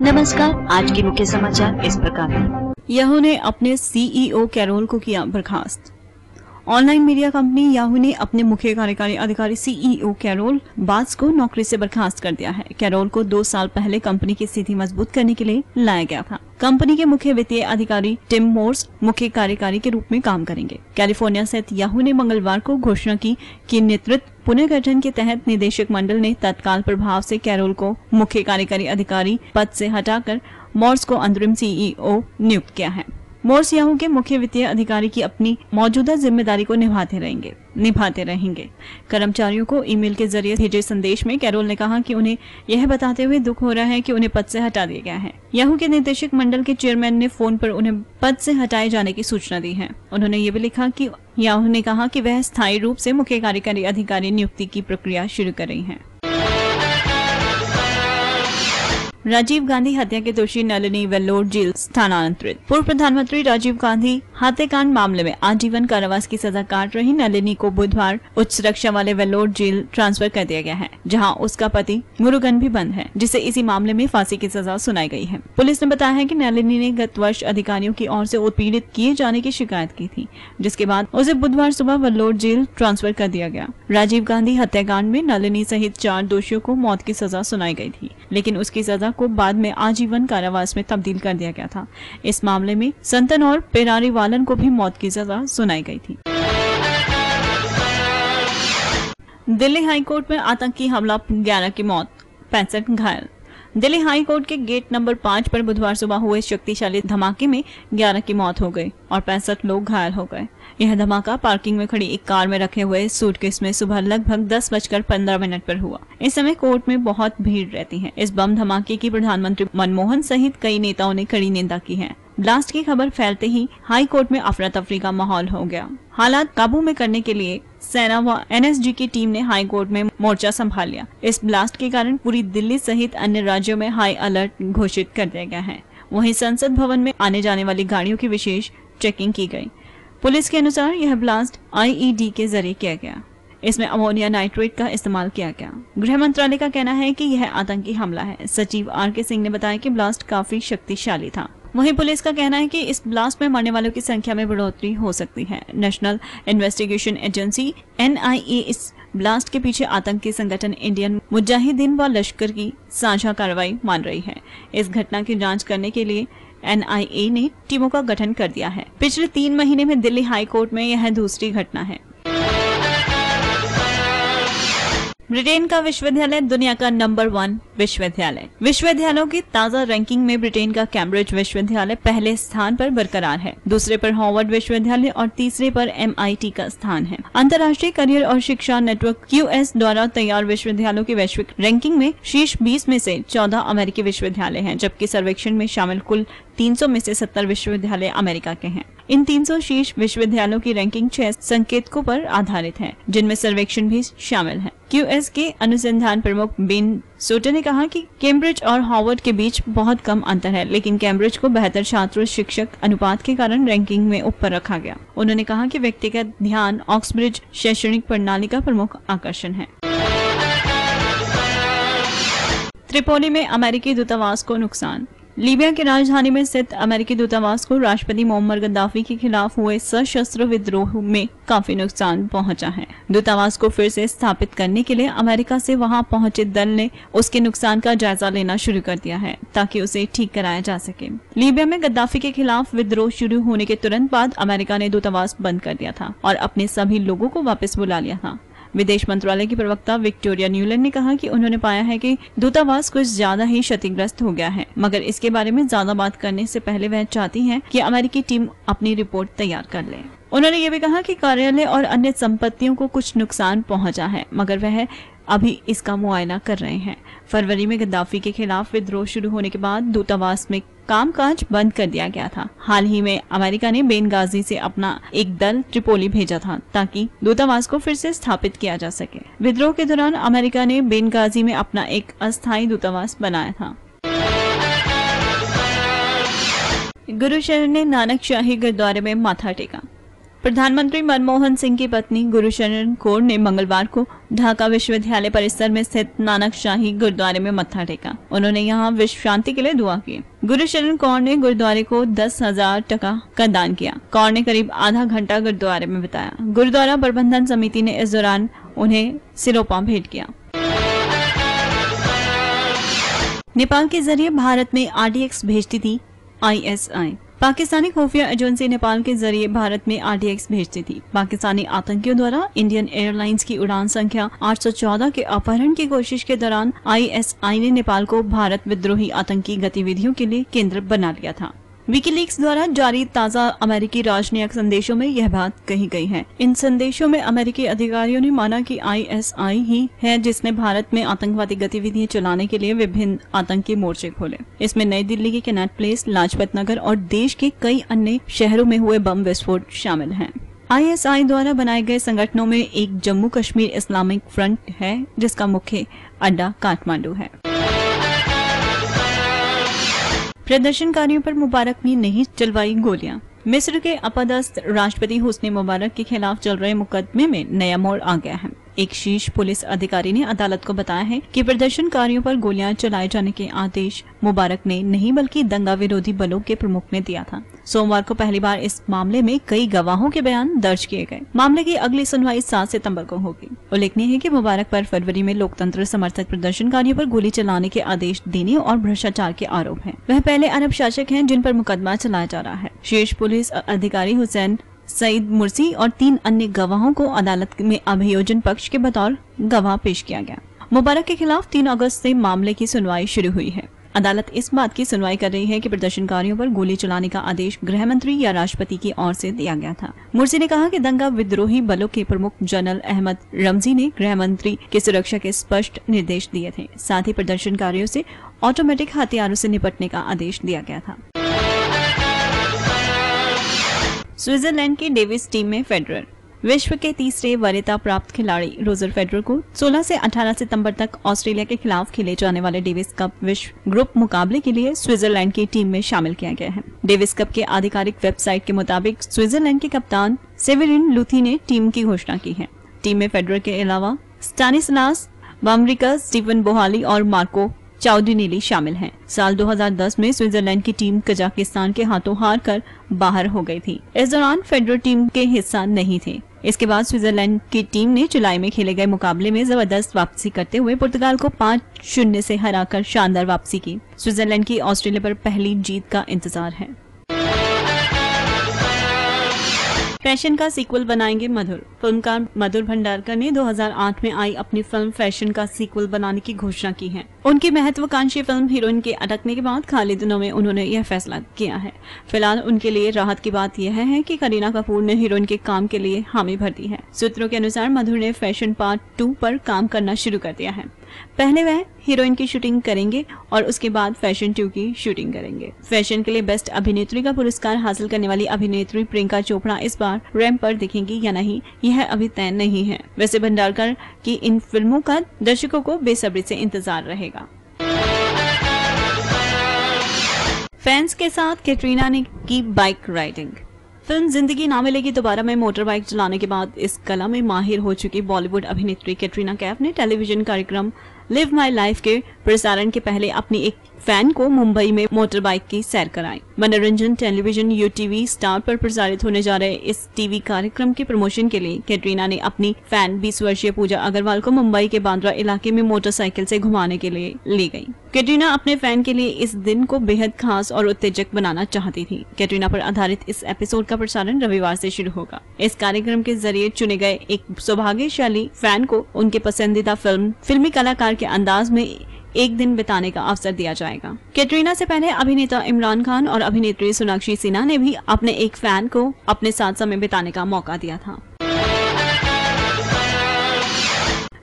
नमस्कार, आज के मुख्य समाचार इस प्रकार हैं। याहू ने अपने सीईओ कैरोल को किया बर्खास्त। ऑनलाइन मीडिया कंपनी याहू ने अपने मुख्य कार्यकारी अधिकारी सीईओ कैरोल बास को नौकरी से बर्खास्त कर दिया है। कैरोल को 2 साल पहले कंपनी की स्थिति मजबूत करने के लिए लाया गया था। कंपनी के मुख्य वित्तीय अधिकारी टिम मोर्स मुख्य कार्यकारी के रूप में काम करेंगे। कैलिफोर्निया स्थित याहू ने मंगलवार को घोषणा की कि नेतृत्व पुनर्गठन के तहत निदेशक मंडल ने तत्काल प्रभाव से कैरोल को मुख्य कार्यकारी अधिकारी पद से हटाकर मोर्स को अंतरिम सीईओ नियुक्त किया है। मोर्स याहू के मुख्य वित्तीय अधिकारी की अपनी मौजूदा जिम्मेदारी को निभाते रहेंगे। कर्मचारियों को ईमेल के जरिए भेजे संदेश में कैरोल ने कहा कि उन्हें यह बताते हुए दुख हो रहा है कि उन्हें पद से हटा दिया गया है। याहू के निदेशक मंडल के चेयरमैन ने फोन पर उन्हें पद से हटाए जाने की सूचना दी है। उन्होंने ये भी लिखा कि याहू ने कहा कि वह स्थायी रूप से मुख्य कार्यकारी अधिकारी नियुक्ति की प्रक्रिया शुरू कर रही है। राजीव गांधी हत्या के दोषी नलिनी वेल्लोर जेल स्थानांतरित। पूर्व प्रधानमंत्री राजीव गांधी हत्याकांड मामले में आजीवन कारावास की सजा काट रही नलिनी को बुधवार उच्च सुरक्षा वाले वेल्लोर जेल ट्रांसफर कर दिया गया है, जहां उसका पति मुरुगन भी बंद है, जिसे इसी मामले में फांसी की सजा सुनाई गई है। पुलिस ने बताया है कि नलिनी ने गत वर्ष अधिकारियों की ओर से उत्पीड़ित किए जाने की शिकायत की थी, जिसके बाद उसे बुधवार सुबह वेल्लोर जेल ट्रांसफर कर दिया गया। राजीव गांधी हत्याकांड में नलिनी सहित 4 दोषियों को मौत की सजा सुनाई गई थी, लेकिन उसकी सजा को बाद में आजीवन कारावास में तब्दील कर दिया गया था। इस मामले में संतन और पेरारी वालन को भी मौत की सजा सुनाई गई थी। दिल्ली हाईकोर्ट में आतंकी हमला, 11 की मौत, 65 घायल। दिल्ली हाई कोर्ट के गेट नंबर 5 पर बुधवार सुबह हुए शक्तिशाली धमाके में 11 की मौत हो गई और 65 लोग घायल हो गए। यह धमाका पार्किंग में खड़ी एक कार में रखे हुए सूटकेस में सुबह लगभग 10:15 पर हुआ। इस समय कोर्ट में बहुत भीड़ रहती है। इस बम धमाके की प्रधानमंत्री मनमोहन सहित कई नेताओं ने कड़ी निंदा की है। ब्लास्ट की खबर फैलते ही हाई कोर्ट में अफरा तफरी का माहौल हो गया। हालात काबू में करने के लिए सेना व एनएसजी की टीम ने हाई कोर्ट में मोर्चा संभाल लिया। इस ब्लास्ट के कारण पूरी दिल्ली सहित अन्य राज्यों में हाई अलर्ट घोषित कर दिया गया है। वहीं संसद भवन में आने जाने वाली गाड़ियों की विशेष चेकिंग की गई। पुलिस के अनुसार यह ब्लास्ट आईईडी के जरिए किया गया। इसमें अमोनिया नाइट्रेट का इस्तेमाल किया गया। गृह मंत्रालय का कहना है कि यह आतंकी हमला है। सचिव आर.के. सिंह ने बताया कि ब्लास्ट काफी शक्तिशाली था। वहीं पुलिस का कहना है कि इस ब्लास्ट में मरने वालों की संख्या में बढ़ोतरी हो सकती है। नेशनल इन्वेस्टिगेशन एजेंसी एनआईए इस ब्लास्ट के पीछे आतंकी संगठन इंडियन मुजाहिदीन व लश्कर की साझा कार्रवाई मान रही है। इस घटना की जांच करने के लिए एनआईए ने टीमों का गठन कर दिया है। पिछले 3 महीने में दिल्ली हाई कोर्ट में यह दूसरी घटना है। ब्रिटेन का विश्वविद्यालय दुनिया का नंबर 1 विश्वविद्यालय। विश्वविद्यालयों की ताज़ा रैंकिंग में ब्रिटेन का कैम्ब्रिज विश्वविद्यालय पहले स्थान पर बरकरार है। दूसरे पर हार्वर्ड विश्वविद्यालय और तीसरे पर MIT का स्थान है। अंतर्राष्ट्रीय करियर और शिक्षा नेटवर्क QS द्वारा तैयार विश्वविद्यालयों की वैश्विक रैंकिंग में शीर्ष 20 में से 14 अमेरिकी विश्वविद्यालय हैं, जबकि सर्वेक्षण में शामिल कुल 300 में से 70 विश्वविद्यालय अमेरिका के हैं। इन 300 शीर्ष विश्वविद्यालयों की रैंकिंग 6 संकेतकों पर आधारित है, जिनमें सर्वेक्षण भी शामिल है। QS के अनुसंधान प्रमुख बेन सोटर ने कहा कि कैम्ब्रिज और हार्वर्ड के बीच बहुत कम अंतर है, लेकिन कैम्ब्रिज को बेहतर छात्र शिक्षक अनुपात के कारण रैंकिंग में ऊपर रखा गया। उन्होंने कहा कि व्यक्तिगत ध्यान ऑक्सब्रिज शैक्षणिक प्रणाली का प्रमुख आकर्षण है। त्रिपोली में अमेरिकी दूतावास को नुकसान। लीबिया की राजधानी में स्थित अमेरिकी दूतावास को राष्ट्रपति मोहम्मद गद्दाफी के खिलाफ हुए सशस्त्र विद्रोह में काफी नुकसान पहुंचा है। दूतावास को फिर से स्थापित करने के लिए अमेरिका से वहां पहुंचे दल ने उसके नुकसान का जायजा लेना शुरू कर दिया है, ताकि उसे ठीक कराया जा सके। लीबिया में गद्दाफी के खिलाफ विद्रोह शुरू होने के तुरंत बाद अमेरिका ने दूतावास बंद कर दिया था और अपने सभी लोगों को वापस बुला लिया था। विदेश मंत्रालय की प्रवक्ता विक्टोरिया न्यूलैंड ने कहा कि उन्होंने पाया है कि दूतावास कुछ ज्यादा ही क्षतिग्रस्त हो गया है, मगर इसके बारे में ज्यादा बात करने से पहले वह चाहती हैं कि अमेरिकी टीम अपनी रिपोर्ट तैयार कर ले। उन्होंने ये भी कहा कि कार्यालय और अन्य संपत्तियों को कुछ नुकसान पहुंचा है, मगर वह अभी इसका मुआयना कर रहे हैं। फरवरी में गद्दाफी के खिलाफ विद्रोह शुरू होने के बाद दूतावास में कामकाज बंद कर दिया गया था। हाल ही में अमेरिका ने बेनगाजी से अपना एक दल त्रिपोली भेजा था, ताकि दूतावास को फिर से स्थापित किया जा सके। विद्रोह के दौरान अमेरिका ने बेनगाजी में अपना एक अस्थायी दूतावास बनाया था। गुरु शहर ने नानक शाही गुरुद्वारे में माथा टेका। प्रधानमंत्री मनमोहन सिंह की पत्नी गुरशरण कौर ने मंगलवार को ढाका विश्वविद्यालय परिसर में स्थित नानक शाही गुरुद्वारे में मत्था टेका। उन्होंने यहां विश्व शांति के लिए दुआ की। गुरशरण कौर ने गुरुद्वारे को 10,000 टका का दान किया। कौर ने करीब आधा घंटा गुरुद्वारे में बिताया। गुरुद्वारा प्रबंधन समिति ने इस दौरान उन्हें सिरोपा भेंट किया। नेपाल के जरिए भारत में RDX भेजती थी ISI। पाकिस्तानी खुफिया एजेंसी नेपाल के जरिए भारत में RDX भेजती थी। पाकिस्तानी आतंकियों द्वारा इंडियन एयरलाइंस की उड़ान संख्या 814 के अपहरण की कोशिश के दौरान ISI ने नेपाल को भारत विद्रोही आतंकी गतिविधियों के लिए केंद्र बना लिया था। विकीलीक्स द्वारा जारी ताज़ा अमेरिकी राजनयिक संदेशों में यह बात कही गई है। इन संदेशों में अमेरिकी अधिकारियों ने माना कि ISI ही है जिसने भारत में आतंकवादी गतिविधियां चलाने के लिए विभिन्न आतंकी मोर्चे खोले। इसमें नई दिल्ली के कैनाट प्लेस, लाजपत नगर और देश के कई अन्य शहरों में हुए बम विस्फोट शामिल हैं। ISI द्वारा बनाए गए संगठनों में एक जम्मू कश्मीर इस्लामिक फ्रंट है जिसका मुख्य अड्डा काठमांडू है। प्रदर्शनकारियों पर मुबारक ने नहीं चलवाई गोलियां। मिस्र के अपदस्थ राष्ट्रपति हुस्नी मुबारक के खिलाफ चल रहे मुकदमे में नया मोड़ आ गया है। एक शीर्ष पुलिस अधिकारी ने अदालत को बताया है कि प्रदर्शनकारियों पर गोलियां चलाए जाने के आदेश मुबारक ने नहीं बल्कि दंगा विरोधी बलों के प्रमुख ने दिया था। सोमवार को पहली बार इस मामले में कई गवाहों के बयान दर्ज किए गए। मामले की अगली सुनवाई 7 सितंबर को होगी। उल्लेखनीय है कि मुबारक पर फरवरी में लोकतंत्र समर्थक प्रदर्शनकारियों पर गोली चलाने के आदेश देने और भ्रष्टाचार के आरोप हैं। वह पहले अरब शासक हैं जिन पर मुकदमा चलाया जा रहा है। शीर्ष पुलिस अधिकारी हुसैन सईद मुर्सी और 3 अन्य गवाहों को अदालत में अभियोजन पक्ष के बतौर गवाह पेश किया गया। मुबारक के खिलाफ 3 अगस्त से मामले की सुनवाई शुरू हुई है। अदालत इस बात की सुनवाई कर रही है कि प्रदर्शनकारियों पर गोली चलाने का आदेश गृह मंत्री या राष्ट्रपति की ओर से दिया गया था। मुर्सी ने कहा कि दंगा विद्रोही बलों के प्रमुख जनरल अहमद रमजी ने गृह मंत्री की सुरक्षा के स्पष्ट निर्देश दिए थे। साथ ही प्रदर्शनकारियों से ऑटोमेटिक हथियारों से निपटने का आदेश दिया गया था। स्विट्जरलैंड की डेविस टीम में फेडरर। विश्व के तीसरे वरीयता प्राप्त खिलाड़ी रोजर फेडरर को 16 से 18 सितंबर तक ऑस्ट्रेलिया के खिलाफ खेले जाने वाले डेविस कप विश्व ग्रुप मुकाबले के लिए स्विट्जरलैंड की टीम में शामिल किया गया है। डेविस कप के आधिकारिक वेबसाइट के मुताबिक स्विट्जरलैंड के कप्तान सेवेरिन लुथी ने टीम की घोषणा की है। टीम में फेडरर के अलावा स्टानिस्लास वावरिंका, स्टीफन बोहाली और मार्को चाउडिनेली शामिल हैं। साल 2010 में स्विट्जरलैंड की टीम कजाकिस्तान के हाथों हार कर बाहर हो गई थी। इस दौरान फेडरर टीम के हिस्सा नहीं थे। इसके बाद स्विट्जरलैंड की टीम ने जुलाई में खेले गए मुकाबले में जबरदस्त वापसी करते हुए पुर्तगाल को 5-0 से हराकर शानदार वापसी की। स्विट्जरलैंड की ऑस्ट्रेलिया पर पहली जीत का इंतजार है। फैशन का सीक्वल बनाएंगे मधुर। फिल्मकार मधुर भंडारकर ने 2008 में आई अपनी फिल्म फैशन का सीक्वल बनाने की घोषणा की है। उनकी महत्वाकांक्षी फिल्म हीरोइन के अटकने के बाद खाली दिनों में उन्होंने यह फैसला किया है। फिलहाल उनके लिए राहत की बात यह है कि करीना कपूर ने हीरोइन के काम के लिए हामी भर दी है। सूत्रों के अनुसार मधुर ने फैशन पार्ट 2 पर काम करना शुरू कर दिया है। पहले वह हीरोइन की शूटिंग करेंगे और उसके बाद फैशन 2 की शूटिंग करेंगे। फैशन के लिए बेस्ट अभिनेत्री का पुरस्कार हासिल करने वाली अभिनेत्री प्रियंका चोपड़ा इस बार रैंप पर दिखेंगी या नहीं, यह अभी तय नहीं है। वैसे भंडारकर की इन फिल्मों का दर्शकों को बेसब्री से इंतजार रहेगा। फैंस के साथ कैटरीना ने की बाइक राइडिंग। फिल्म जिंदगी ना मिलेगी दोबारा में मोटर बाइक चलाने के बाद इस कला में माहिर हो चुकी बॉलीवुड अभिनेत्री कैटरीना कैफ ने टेलीविजन कार्यक्रम लिव माई लाइफ के प्रसारण के पहले अपनी एक फैन को मुंबई में मोटर बाइक की सैर कराई। मनोरंजन टेलीविजन UTV स्टार पर प्रसारित होने जा रहे इस टीवी कार्यक्रम के प्रमोशन के लिए कैटरीना ने अपनी फैन 20 वर्षीय पूजा अग्रवाल को मुंबई के बांद्रा इलाके में मोटरसाइकिल से घुमाने के लिए ले गई। कैटरीना अपने फैन के लिए इस दिन को बेहद खास और उत्तेजक बनाना चाहती थी। कैटरीना पर आधारित इस एपिसोड का प्रसारण रविवार से शुरू होगा। इस कार्यक्रम के जरिए चुने गए एक सौभाग्यशाली फैन को उनके पसंदीदा फिल्मी कलाकार के अंदाज में एक दिन बिताने का अवसर दिया जाएगा। कैटरीना से पहले अभिनेता इमरान खान और अभिनेत्री सोनाक्षी सिन्हा ने भी अपने एक फैन को अपने साथ समय बिताने का मौका दिया था।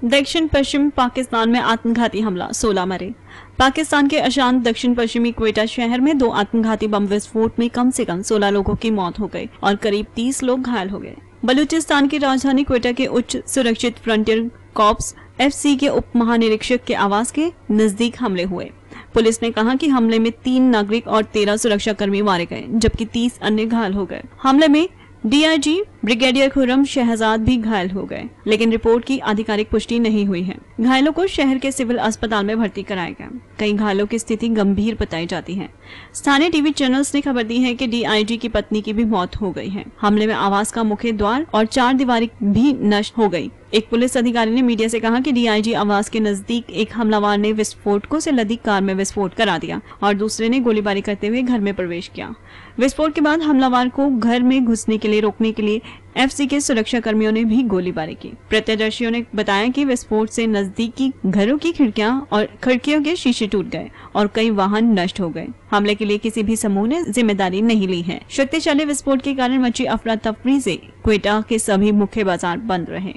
दक्षिण पश्चिम पाकिस्तान में आत्मघाती हमला, 16 मरे। पाकिस्तान के अशांत दक्षिण पश्चिमी क्वेटा शहर में 2 आत्मघाती बम विस्फोट में कम से कम 16 लोगों की मौत हो गई और करीब 30 लोग घायल हो गए। बलूचिस्तान की राजधानी क्वेटा के उच्च सुरक्षित फ्रंटियर कॉर्प्स FC के उप महानिरीक्षक के आवास के नजदीक हमले हुए। पुलिस ने कहा कि हमले में 3 नागरिक और 13 सुरक्षा कर्मी मारे गए, जबकि 30 अन्य घायल हो गए। हमले में DIG ब्रिगेडियर खुर्रम शहजाद भी घायल हो गए, लेकिन रिपोर्ट की आधिकारिक पुष्टि नहीं हुई है। घायलों को शहर के सिविल अस्पताल में भर्ती कराया गया। कई घायलों की स्थिति गंभीर बताई जाती है। स्थानीय टीवी चैनल्स ने खबर दी है कि डीआईजी की पत्नी की भी मौत हो गई है। हमले में आवास का मुख्य द्वार और 4 दीवारी भी नष्ट हो गई। एक पुलिस अधिकारी ने मीडिया से कहा कि डीआईजी आवास के नजदीक एक हमलावर ने विस्फोटकों से लदी कार में विस्फोट करा दिया और दूसरे ने गोलीबारी करते हुए घर में प्रवेश किया। विस्फोट के बाद हमलावर को घर में घुसने के लिए रोकने के लिए एफसी के सुरक्षा कर्मियों ने भी गोलीबारी की। प्रत्यक्षदर्शियों ने बताया कि विस्फोट से नजदीकी घरों की खिड़कियां और खिड़कियों के शीशे टूट गए और कई वाहन नष्ट हो गए। हमले के लिए किसी भी समूह ने जिम्मेदारी नहीं ली है। शक्तिशाली विस्फोट के कारण मची अफरा तफरी से क्वेटा के सभी मुख्य बाजार बंद रहे।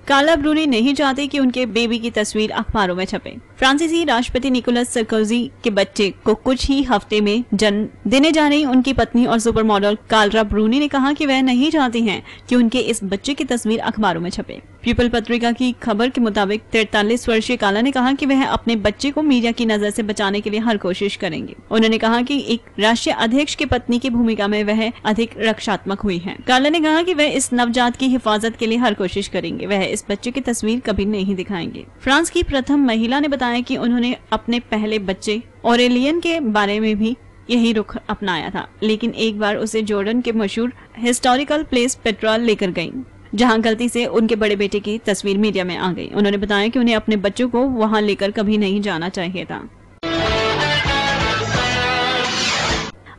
कार्ला ब्रूनी नहीं चाहते कि उनके बेबी की तस्वीर अखबारों में छपे। फ्रांसीसी राष्ट्रपति निकोलस सरकोजी के बच्चे को कुछ ही हफ्ते में जन्म देने जा रही उनकी पत्नी और सुपर मॉडल कार्ला ब्रूनी ने कहा कि वह नहीं चाहती हैं कि उनके इस बच्चे की तस्वीर अखबारों में छपे। पीपल पत्रिका की खबर के मुताबिक 43 वर्षीय कार्ला ने कहा कि वह अपने बच्चे को मीडिया की नजर से बचाने के लिए हर कोशिश करेंगे। उन्होंने कहा कि एक राष्ट्रीय अध्यक्ष की पत्नी की भूमिका में वह अधिक रक्षात्मक हुई है। कार्ला ने कहा कि वह इस नवजात की हिफाजत के लिए हर कोशिश करेंगे। वह इस बच्चे की तस्वीर कभी नहीं दिखाएंगे। फ्रांस की प्रथम महिला ने बताया कि उन्होंने अपने पहले बच्चे ऑरेलियन के बारे में भी यही रुख अपनाया था, लेकिन एक बार उसे जॉर्डन के मशहूर हिस्टोरिकल प्लेस पेट्रोल लेकर गयी, जहां गलती से उनके बड़े बेटे की तस्वीर मीडिया में आ गई। उन्होंने बताया कि उन्हें अपने बच्चों को वहां लेकर कभी नहीं जाना चाहिए था।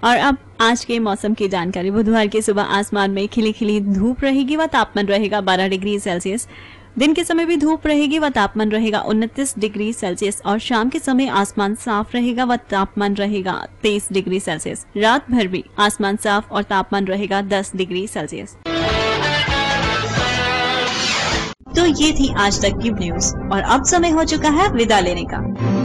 और अब आज के मौसम की जानकारी। बुधवार की सुबह आसमान में खिली खिली धूप रहेगी व तापमान रहेगा 12 डिग्री सेल्सियस। दिन के समय भी धूप रहेगी व तापमान रहेगा 29 डिग्री सेल्सियस और शाम के समय आसमान साफ रहेगा व तापमान रहेगा 23 डिग्री सेल्सियस। रात भर भी आसमान साफ और तापमान रहेगा 10 डिग्री सेल्सियस। तो ये थी आज तक की न्यूज और अब समय हो चुका है विदा लेने का।